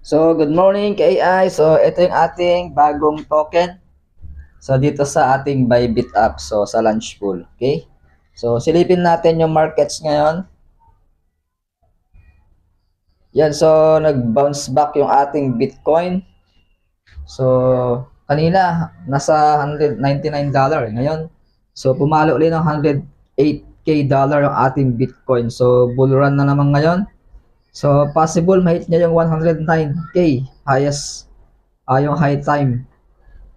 So, good morning KI. So, ito yung ating bagong token. So, dito sa ating Bybit app. So, sa Launchpool. Okay? So, silipin natin yung markets ngayon. Yan. So, nag-bounce back yung ating Bitcoin. So, kanina, nasa $199. Ngayon, so, pumalo ulit ng $108K yung ating Bitcoin. So, bull run na naman ngayon. So, possible mahit niya yung 109K. Highest, yung high time.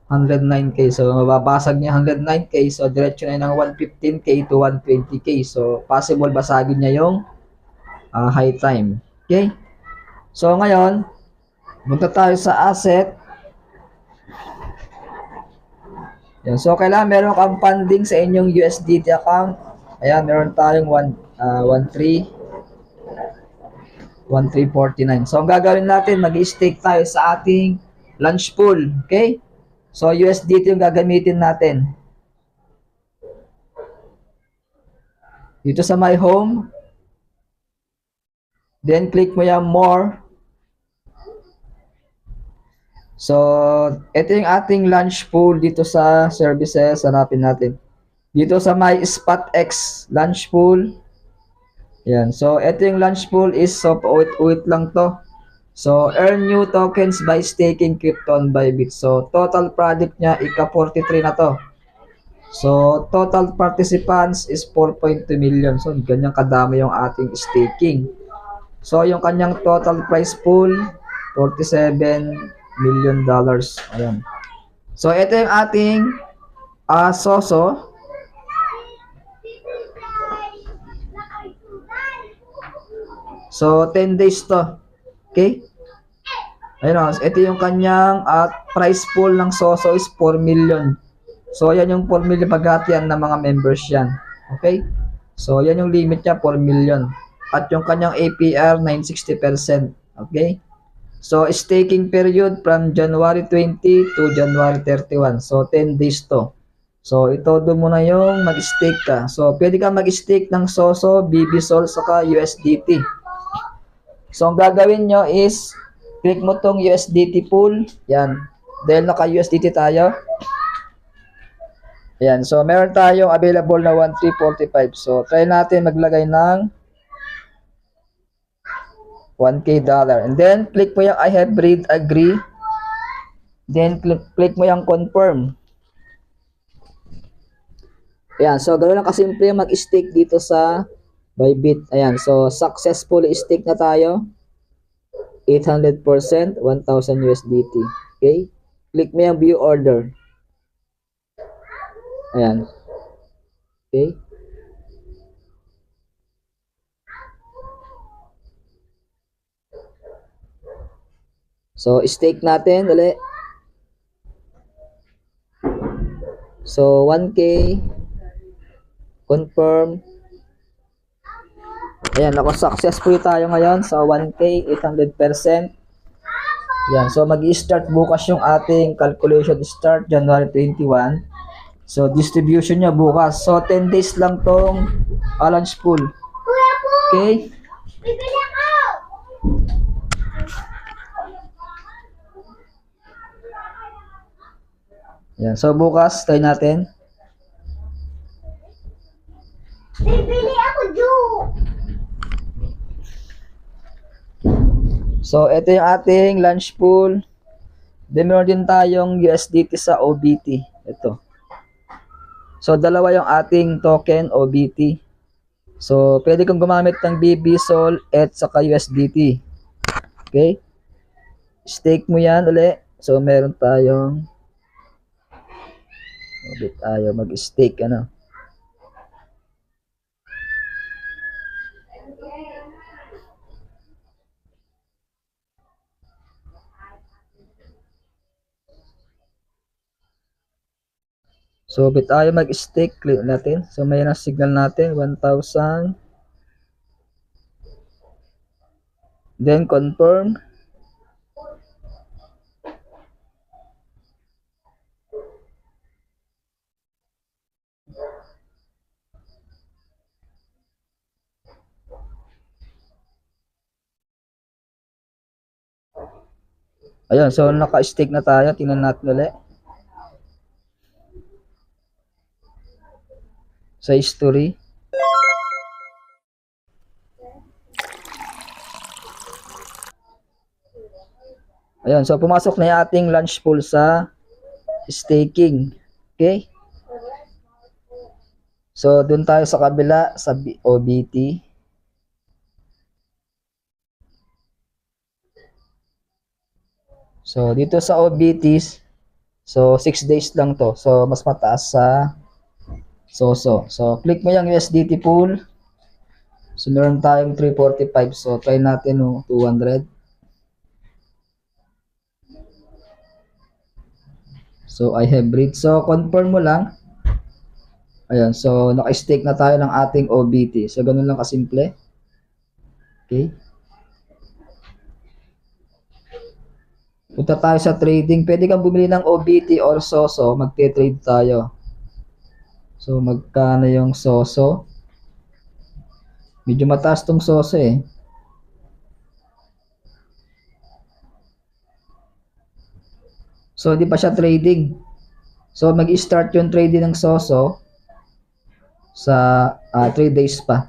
109K. So, mababasag niya 109K. So, diretso na ng 115K to 120K. So, possible basagin niya yung high time. Okay? So, ngayon, punta tayo sa asset. Yan. So, kailangan meron kang funding sa inyong USDT account. Ayan, meron tayong 1349. So, ang gagawin natin, mag-stake tayo sa ating launch pool. Okay? So, USDT yung gagamitin natin. Dito sa my home, then click mo yung more. So, ito yung ating launch pool dito sa services. Hanapin natin. Dito sa my SpotX launch pool. Yan. So, ito yung launch pool is so uwit lang to. So, earn new tokens by staking crypto on Bybit. So, total project niya ika 43 na to. So, total participants is 4.2 million. So, ganyan kadami yung ating staking. So, yung kanyang total price pool, $47 million. Ayan. So, ito yung ating Soso. So, 10 days to. Okay? Ayun o. Ito yung kanyang price pool ng Soso is 4 million. So, yan yung 4 million paghatian ng mga members yan. Okay? So, yan yung limit niya, 4 million. At yung kanyang APR, 960%. Okay? So, staking period from January 20 to January 31. So, 10 days to. So, ito doon muna yung mag-stake ka. So, pwede ka mag-stake ng Soso, BBSOL, saka USDT. So, ang gagawin nyo is, click mo tong USDT pool. Yan. Dahil naka-USDT tayo. Yan. So, meron tayong available na 1345. So, try natin maglagay ng $1K. And then, click mo yung I have read, agree. Then, click mo yung confirm. Ayan. So, ganoon lang kasimple mag-stake dito sa Bybit. Ayan. So, successfully stake na tayo. 800%, 1,000 USDT. Okay? Click mo yung view order. Ayan. Okay? So, stake natin. Dali. So, 1K. Confirm. Ayan. Successful tayo ngayon. So, 1K, 800%. Yan. So, mag-i-start bukas yung ating calculation. Start January 21. So, distribution niya bukas. So, 10 days lang tong launch pool. Okay? Yan. So, bukas, try natin. Bibili ako, Joe! So, ito yung ating launch pool. Then, meron din tayong USDT sa OBT. Ito. So, dalawa yung ating token, OBT. So, pwede kong gumamit ng BBSOL at saka USDT. Okay? Stake mo yan ulit. So, meron tayong tayo mag-stake, ano. So, tayo mag-stake. Click natin. So, may na signal natin. 1,000. Then, confirm. Ayun, so naka-stake na tayo. Tingnan natin ulit. Sa history. Ayun, so pumasok na yung ating launch pool sa staking. Okay? So, dun tayo sa kabila, sa OBT. So, dito sa OBTs, so 6 days lang to. So, mas mataas sa SOSO. So, click mo yung USDT pool. So, meron tayong 345. So, try natin 200. So, I have read. So, confirm mo lang. Ayan. So, naka-stake na tayo ng ating OBT. So, ganun lang kasimple. Okay. Punta tayo sa trading. Pwede kang bumili ng OBT or SOSO. Magte-trade tayo. So, magkano yung SOSO? Medyo mataas tong SOSO eh. So, di pa siya trading. So, mag-start yung trading ng SOSO sa 3 days pa.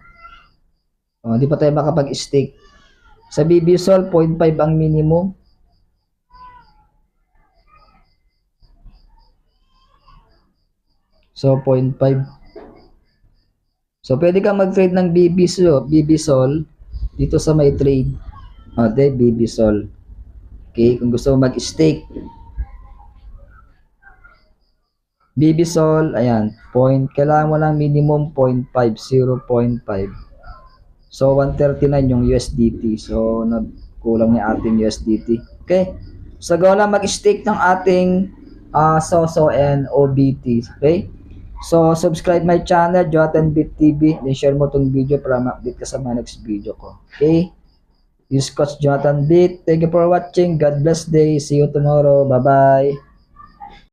Di pa tayo makapag-stake. Sa BBSOL, 0.5 ang minimum. So, 0.5. So, pwede kang mag-trade ng BBSOL dito sa may trade. BBSOL. Okay, kung gusto mo mag-stake. BBSOL, ayan, kailangan mo lang minimum 0.5, 0.5. So, 139 yung USDT. So, nagkulang yung ating USDT. Okay? So, gawa lang mag-stake ng ating SOSO and OBT. Okay? So, subscribe my channel, JonathanBit TV. Then, share mo tong video para ma-update ka sa mga next video ko. Okay? This is Coach Jonathan Bit. Thank you for watching. God bless day. See you tomorrow. Bye-bye.